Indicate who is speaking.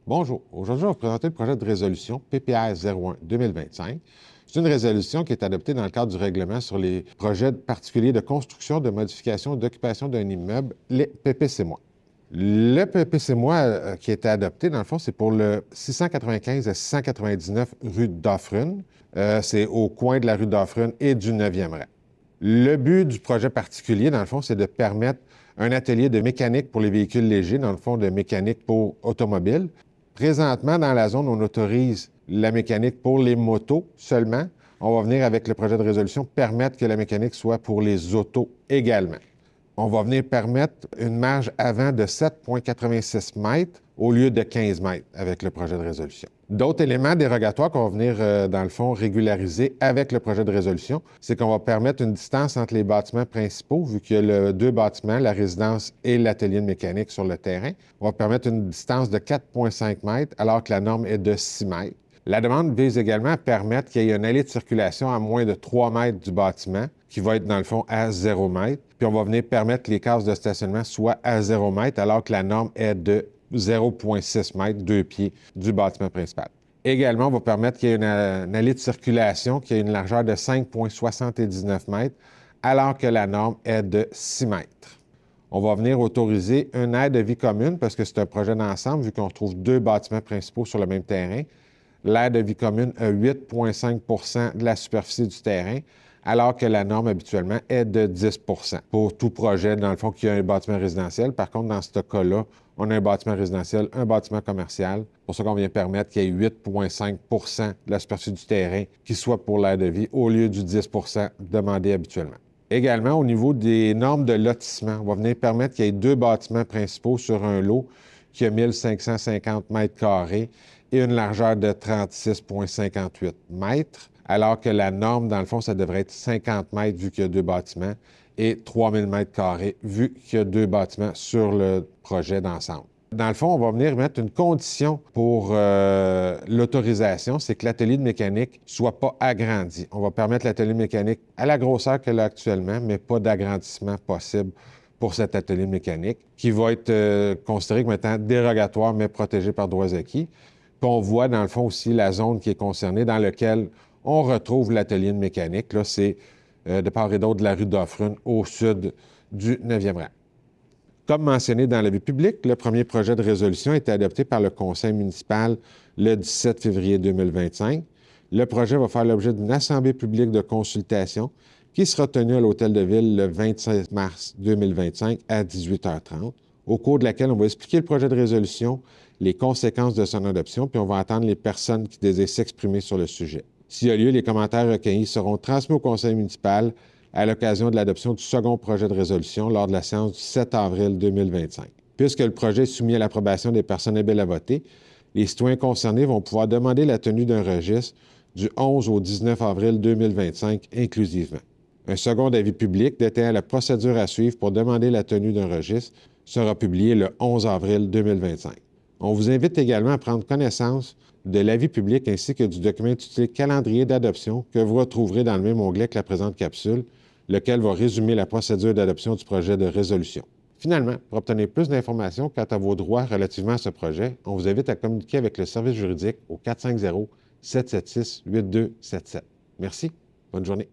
Speaker 1: Bonjour. Aujourd'hui, je vais vous présenter le projet de résolution PPR 01-2025. C'est une résolution qui est adoptée dans le cadre du règlement sur les projets particuliers de construction, de modification, d'occupation d'un immeuble, les PPCMOI. Le PPCMOI qui a été adopté, dans le fond, c'est pour le 695 à 699 rue d'Offrune. C'est au coin de la rue d'Offrune et du 9e rang. Le but du projet particulier, dans le fond, c'est de permettre un atelier de mécanique pour les véhicules légers, dans le fond, de mécanique pour automobiles. Présentement, dans la zone, on autorise la mécanique pour les motos seulement. On va venir avec le projet de résolution permettre que la mécanique soit pour les autos également. On va venir permettre une marge avant de 7,86 mètres au lieu de 15 mètres avec le projet de résolution. D'autres éléments dérogatoires qu'on va venir, dans le fond, régulariser avec le projet de résolution, c'est qu'on va permettre une distance entre les bâtiments principaux, vu qu'il y a deux bâtiments, la résidence et l'atelier de mécanique sur le terrain. On va permettre une distance de 4,5 mètres, alors que la norme est de 6 mètres. La demande vise également à permettre qu'il y ait une allée de circulation à moins de 3 mètres du bâtiment, qui va être, dans le fond, à 0 mètre. Puis on va venir permettre que les cases de stationnement soient à 0 mètre, alors que la norme est de 0,6 mètres, 2 pieds, du bâtiment principal. Également, on va permettre qu'il y ait une allée de circulation qui a une largeur de 5,79 mètres, alors que la norme est de 6 mètres. On va venir autoriser une aire de vie commune, parce que c'est un projet d'ensemble, vu qu'on trouve deux bâtiments principaux sur le même terrain. L'aire de vie commune a 8,5 de la superficie du terrain, alors que la norme habituellement est de 10 pour tout projet, dans le fond, qui a un bâtiment résidentiel. Par contre, dans ce cas-là, on a un bâtiment résidentiel, un bâtiment commercial. C'est pour ça qu'on vient permettre qu'il y ait 8,5 de la superficie du terrain qui soit pour l'aire de vie au lieu du 10 demandé habituellement. Également, au niveau des normes de lotissement, on va venir permettre qu'il y ait deux bâtiments principaux sur un lot qui a 1550 mètres carrés et une largeur de 36,58 mètres, alors que la norme, dans le fond, ça devrait être 50 mètres vu qu'il y a deux bâtiments et 3000 mètres carrés vu qu'il y a deux bâtiments sur le projet d'ensemble. Dans le fond, on va venir mettre une condition pour l'autorisation, c'est que l'atelier de mécanique ne soit pas agrandi. On va permettre l'atelier de mécanique à la grosseur qu'elle a actuellement, mais pas d'agrandissement possible pour cet atelier de mécanique, qui va être considéré comme étant dérogatoire, mais protégé par droits acquis. Puis on voit, dans le fond, aussi la zone qui est concernée, dans laquelle on retrouve l'atelier de mécanique. Là, c'est de part et d'autre de la rue d'Offrune, au sud du 9e rang. Comme mentionné dans l'avis public, le premier projet de résolution a été adopté par le conseil municipal le 17 février 2025. Le projet va faire l'objet d'une assemblée publique de consultation qui sera tenue à l'Hôtel de Ville le 26 mars 2025 à 18h30, au cours de laquelle on va expliquer le projet de résolution, les conséquences de son adoption, puis on va entendre les personnes qui désirent s'exprimer sur le sujet. S'il y a lieu, les commentaires recueillis seront transmis au conseil municipal à l'occasion de l'adoption du second projet de résolution lors de la séance du 7 avril 2025. Puisque le projet est soumis à l'approbation des personnes habiles à voter, les citoyens concernés vont pouvoir demander la tenue d'un registre du 11 au 19 avril 2025 inclusivement. Un second avis public détaillant la procédure à suivre pour demander la tenue d'un registre sera publié le 11 avril 2025. On vous invite également à prendre connaissance de l'avis public ainsi que du document intitulé « Calendrier d'adoption » que vous retrouverez dans le même onglet que la présente capsule, lequel va résumer la procédure d'adoption du projet de résolution. Finalement, pour obtenir plus d'informations quant à vos droits relativement à ce projet, on vous invite à communiquer avec le service juridique au 450-776-8277. Merci. Bonne journée.